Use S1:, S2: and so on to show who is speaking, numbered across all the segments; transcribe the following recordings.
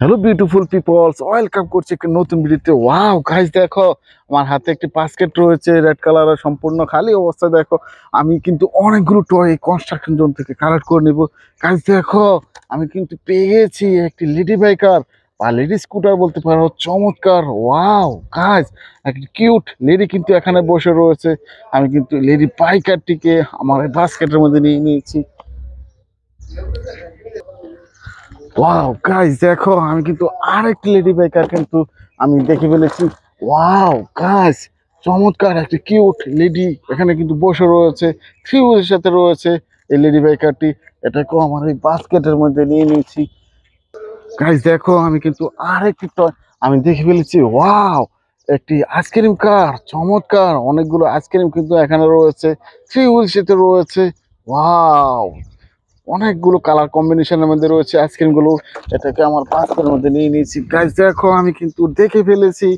S1: Hello beautiful people's, welcome করছি একটা নতুন ভিডিওতে। ওয়াও গাইস, দেখো আমার হাতে একটি বাস্কেট রয়েছে রেড কালারের, সম্পূর্ণ খালি অবস্থায়। দেখো আমি কিন্তু অনেকগুলো টয় কনস্ট্রাকশন জোন থেকে কালেক্ট করে নিব। গাইস দেখো আমি কিন্তু পেয়ে গেছি একটি লেডি বাইকার বা লেডি স্কুটার বলতে পারো, চমৎকার। ওয়াও গাইস, একটি কিউট লেডি কিন্তু এখানে বসে রয়েছে। আমি কিন্তু লেডি বাইকারটিকে আমার এই বাস্কেটের মধ্যে নিয়ে নিয়েছি। ওয়াও গাইস, দেখো আমি কিন্তু আরেকটি লেডি বাইকার কিন্তু আমি দেখে ফেলেছি। ওয়াও গাইস, চমৎকার একটি কিউট লেডি এখানে কিন্তু বসে রয়েছে, ফিউজের সাথে রয়েছে এই লেডি বাইকারটি। এটাকেও আমার এই বাস্কেটের মধ্যে নিয়ে নিয়েছি। গাইস দেখো আমি কিন্তু আরেকটি টয় আমি দেখে ফেলেছি। ওয়াও, একটি আইসক্রিম কার, চমৎকার। অনেকগুলো আইসক্রিম কিন্তু এখানে রয়েছে, থ্রি হুইল সাথে রয়েছে। ওয়াও, অনেকগুলো কালার কম্বিনেশনের মধ্যে রয়েছে আইসক্রিম গুলো। এটাকে আমার বাস্কেটের মধ্যে নিয়ে নিয়েছি। গাইস দেখো আমি কিন্তু দেখে ফেলেছি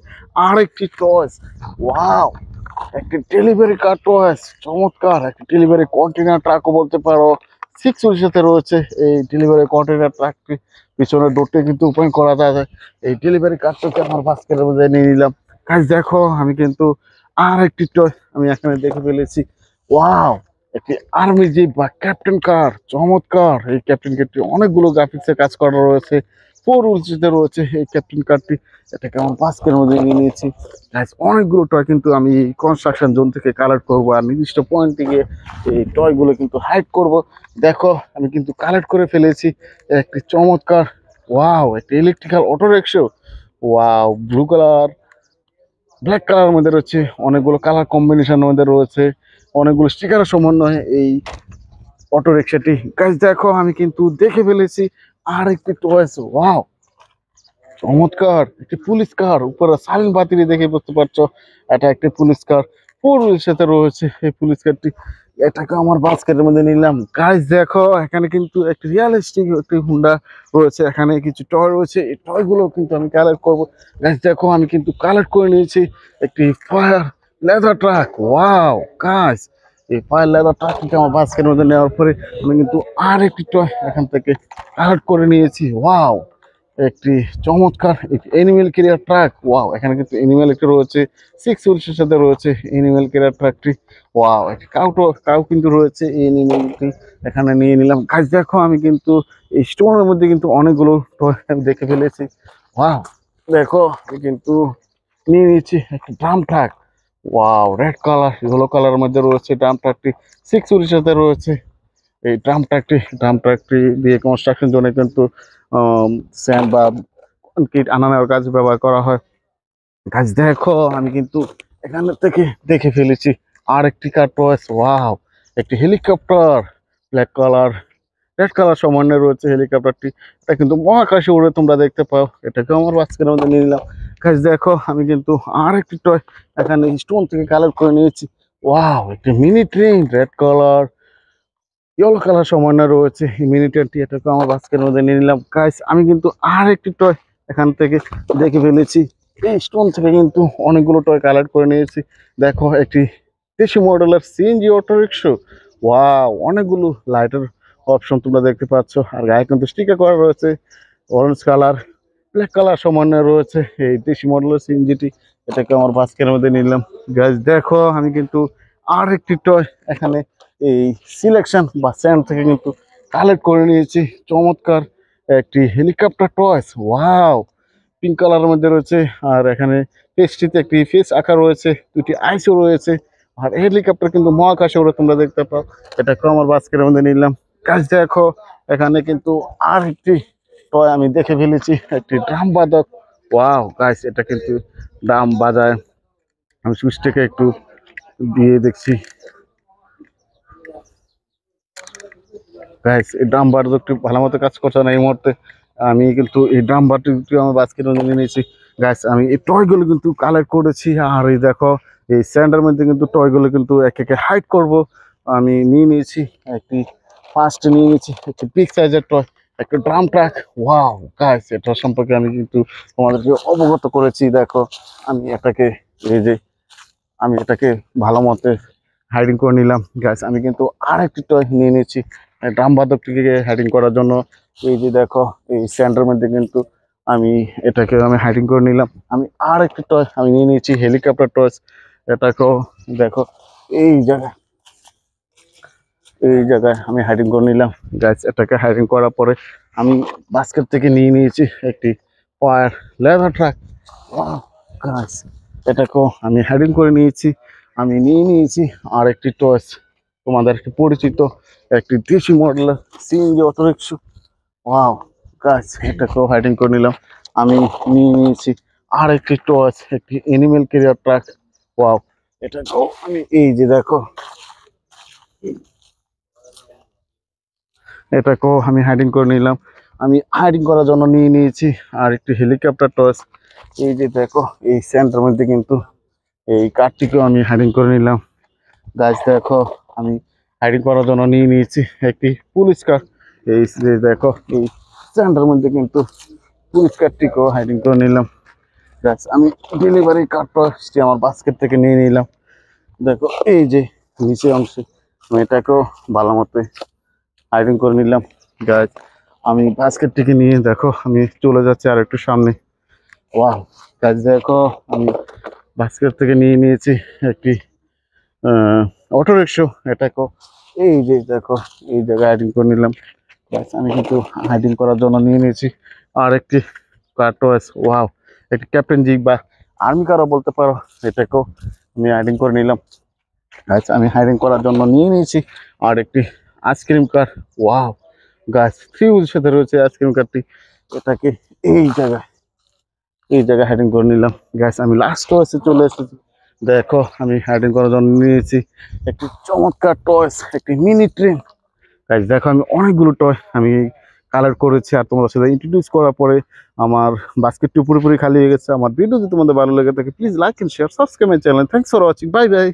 S1: আরেকটি টয়েস। ওয়াও, একটি ডেলিভারি কার টয়েস, চমৎকার। একটি ডেলিভারি কন্টেনার ট্রাকও বলতে পারো, সিক্স হুইলের সাথে রয়েছে এই ডেলিভারি কন্টেনার ট্রাকটি। পিছনের ডোরটি কিন্তু ওপেন করা যায়। এই ডেলিভারি কারটাকে আমার বাস্কেটের মধ্যে নিয়ে নিলাম। গাইস দেখো আমি কিন্তু আরেকটি টয় আমি এখানে দেখে ফেলেছি। ওয়াও, একটি আর্মি জিপ বা ক্যাপ্টেন কার, চমৎকার। এই ক্যাপ্টেন কারটি অনেকগুলো গ্রাফিক্সে কাজ করা রয়েছে, ফোর হুইলসে রয়েছে এই ক্যাপ্টেন কারটি। এটাকে আমার বাস্কেটের মধ্যে নিয়ে নিয়েছি। গাইস অনেকগুলো টয় কিন্তু আমি কনস্ট্রাকশন জোন থেকে কালেক্ট করবো, আর নির্দিষ্ট পয়েন্ট থেকে এই টয়গুলো কিন্তু হাইড করব। দেখো আমি কিন্তু কালেক্ট করে ফেলেছি একটি চমৎকার। ওয়াও, একটি electrical auto rickshaw. Wow, blue colour black কালারের মধ্যে রয়েছে, অনেকগুলো কালার কম্বিনেশনের মধ্যে রয়েছে, অনেকগুলো স্টিকারের সমন্বয়ে এই অটো রিক্সাটি। গাইস দেখো আমি কিন্তু দেখে ফেলেছি আর একটি টয়েস। ওয়াও, চমৎকার একটি পুলিশ কার, উপরে সাইলেন্ট বাতি দেখে বুঝতে পারছো এটা একটি পুলিশ কার। ফোর হুইলের সাথে রয়েছে এই পুলিশ কারটি। এটাকে আমার বাস্কেটের মধ্যে নিলাম। গাইস দেখো এখানে কিন্তু একটি রিয়েলিস্টিক একটি হুন্ডা রয়েছে, এখানে কিছু টয় রয়েছে, এই টয় গুলো কিন্তু আমি কালেক্ট করবো। গাইস দেখো আমি কিন্তু কালেক্ট করে নিয়েছি একটি fire leather truck. Wow guys, এই ফায়ার লেদার ট্রাকটিকে আমার বাস্কেটের মধ্যে নেওয়ার পরে আমি কিন্তু আর একটি টয় এখান থেকে কালেক্ট করে নিয়েছি। ওয়াও, একটি চমৎকার এনিমেল ক্যারিয়ার ট্রাক। ওয়াও, এখানে কিন্তু এনিমেল একটি রয়েছে, সিক্স হুইলসের সাথে রয়েছে এনিমেল ক্যারিয়ার ট্রাকটি। ওয়াও, একটি কাউ কিন্তু রয়েছে এই এনিমেলটি এখানে নিয়ে নিলাম। গাছ দেখো আমি কিন্তু এই স্টোনের মধ্যে কিন্তু অনেকগুলো toy আমি দেখে ফেলেছি। ওয়াও দেখো আমি কিন্তু নিয়ে নিয়েছি একটি drum truck. Wow, red colour yellow কালারের মধ্যে রয়েছে ড্রাম ট্রাকটি, সিক্স হুইলের সাথে রয়েছে এই ড্রাম ট্রাকটি দিয়ে কনস্ট্রাকশন জন্য কিন্তু স্যান্ড বা কনক্রিট আনানোর কাজে ব্যবহার করা হয়। গাছ দেখো আমি কিন্তু এখান থেকে দেখে ফেলেছি আর একটি কার টয়েস। ওয়াও, একটি helicopter, black colour red colour সমন্বয়ে রয়েছে হেলিকপ্টারটি। এটা কিন্তু মহাকাশে উড়ে তোমরা দেখতে পাও। এটাকে আমার বাস্কেটের মধ্যে নিয়ে নিলাম। গাছ দেখো আমি কিন্তু আর একটি টয় এখানে স্টোন থেকে কালেক্ট করে নিয়েছি। ওয়াও, একটি mini train, red colour yellow colour সমন্বয় রয়েছে এই মিনি ট্রেনটি। এটাকে আমার বাস্কেটের মধ্যে নিয়ে নিলাম। গাইস আমি কিন্তু আর একটি টয় এখান থেকে দেখে ফেলেছি। এই স্টোন থেকে কিন্তু অনেকগুলো টয় কালেক্ট করে নিয়েছি। দেখো একটি দেশি মডেলের সিএনজি অটো রিক্সা। ওয়াও, অনেকগুলো লাইটের অপশন তোমরা দেখতে পাচ্ছ, আর গায়ে কিন্তু স্টিকার করা রয়েছে অরেঞ্জ কালার ব্ল্যাক কালার সমন্বয় রয়েছে এই দেশি মডেলের সিএনজিটি। এটাকে আমার বাস্কেটের মধ্যে নিলাম। গাইস দেখো আমি কিন্তু আর একটি টয় এখানে এই সিলেকশন বা স্যান্ড থেকে কিন্তু কালেক্ট করে নিয়েছি। চমৎকার একটি হেলিকপ্টার টয়েস। ওয়াও, পিঙ্ক কালারের মধ্যে রয়েছে, আর এখানে পেস্ট্রিতে একটি ফেস আঁকা রয়েছে, দুটি আইসও রয়েছে, আর হেলিকপ্টার কিন্তু মহাকাশে ওরা তোমরা দেখতে পাও। এটাকেও আমার বাস্কেটের মধ্যে নিলাম। কাজ দেখো এখানে কিন্তু আর একটি টয় আমি দেখে ফেলেছি, একটি ড্রাম বাদক। ওয়াও গাইস, এটা কিন্তু ড্রাম বাজায়। আমি সুইচটাকে একটু দিয়ে দেখছি। গাইস এই ড্রাম বাদকটি ভালো মতো কাজ করছে না এই মুহূর্তে। আমি কিন্তু এই ড্রাম বাদকটি আমার বাস্কেটের মধ্যে নিয়ে নিয়েছি। গাইস আমি এই টয়গুলো কিন্তু কালেক্ট করেছি, আর এই দেখো এই স্যান্ডের মধ্যে কিন্তু টয়গুলো কিন্তু এক একে হাইড করব। আমি নিয়ে নিয়েছি একটি ফার্স্ট নিয়ে নিয়েছি একটি বিগ সাইজের টয়, একটা ড্রাম ট্রাক। ওয়াও গাইস, এটা সম্পর্কে আমি কিন্তু তোমাদেরকে অবগত করেছি। দেখো আমি এটাকে এই যে আমি এটাকে ভালো মতে হাইডিং করে নিলাম। গাইস আমি কিন্তু আর একটি টয় নিয়ে নিয়েছি ড্রাম বাদকটিকে হাইডিং করার জন্য। এই যে দেখো এই স্যান্ডের মধ্যে কিন্তু আমি এটাকে আমি হাইডিং করে নিলাম। আমি আর একটি টয় আমি নিয়ে নিয়েছি, হেলিকপ্টার টয়স। এটাকেও দেখো এই জায়গায়, এই জায়গায় আমি হাইডিং করে নিলাম গাইস। এটাকে হাইডিং করার পরে আমি বাস্কেট থেকে নিয়ে নিয়েছি একটি ফায়ার লেদার ট্রাক। গাইস এটাকেও আমি হাইডিং করে নিয়েছি। আমি নিয়ে নিয়েছি আর একটি টয়স, তোমাদেরকে পরিচিত একটি দেশি মডেলের সিএনজি অটোরিকশা। ওয়াও গাইস, এটাকেও হাইডিং করে নিলাম। আমি নিয়ে নিয়েছি আর একটি টয়স, একটি অ্যানিমেল ক্যারিয়ার ট্রাক। ওয়াও, এটাকেও আমি এই যে দেখো, এটাকেও আমি হাইডিং করে নিলাম। আমি হাইডিং করার জন্য নিয়ে নিয়েছি আর একটি হেলিকপ্টার টয়স। এই যে দেখো, এই সেন্টার মধ্যে কিন্তু এই কারটিকেও আমি হাইডিং করে নিলাম। গাছ দেখো, আমি হাইডিং করার জন্য নিয়ে নিয়েছি একটি পুলিশ কার। এই যে দেখো, এই সেন্টার মধ্যে কিন্তু পুলিশ কারটিকেও হাইডিং করে নিলাম। গাছ আমি ডেলিভারি কার্ডটি আমার বাস্কেট থেকে নিয়ে নিলাম। দেখো এই যে নিচে অংশে আমি এটাকেও ভালো মতো হাইডিং করে নিলাম। গাছ আমি বাস্কেটটিকে নিয়ে দেখো আমি চলে যাচ্ছি আর একটু সামনে। ওয়াও গাছ দেখো, আমি বাস্কেট থেকে নিয়ে নিয়েছি একটি অটোরিকশা। এটাকেও এই যে দেখো এই জায়গায় হাইডিং করে নিলাম। গাছ আমি কিন্তু হাইডিং করার জন্য নিয়ে নিয়েছি আর একটি কার টয়েস। ওয়াও, একটি ক্যাপ্টেন জিপ বা আর্মি কারও বলতে পারো। এটাকেও আমি হাইডিং করে নিলাম। গাছ আমি হাইডিং করার জন্য নিয়ে নিয়েছি আর একটি আইসক্রিম কার। ওয়াও গাছ, ফিউজের সাথে রয়েছে আইসক্রিম কারটি। এটাকে এই জায়গায়, এই জায়গায় হাইডিং করে নিলাম। গাছ আমি লাস্ট টয়েসে চলে এসেছি। দেখো আমি হাইডিং করার জন্য নিয়েছি একটি চমৎকার টয়েস, একটি মিনি ট্রেন। গাছ দেখো, আমি অনেকগুলো টয় আমি কালেক্ট করেছি আর তোমাদের সাথে ইন্ট্রোডিউস করার পরে আমার বাস্কেটটি পুরোপুরি খালি হয়ে গেছে। আমার ভিডিও যদি তোমাদের ভালো লেগে থাকে please like and share, subscribe my channel. Thanks for watching, bye by.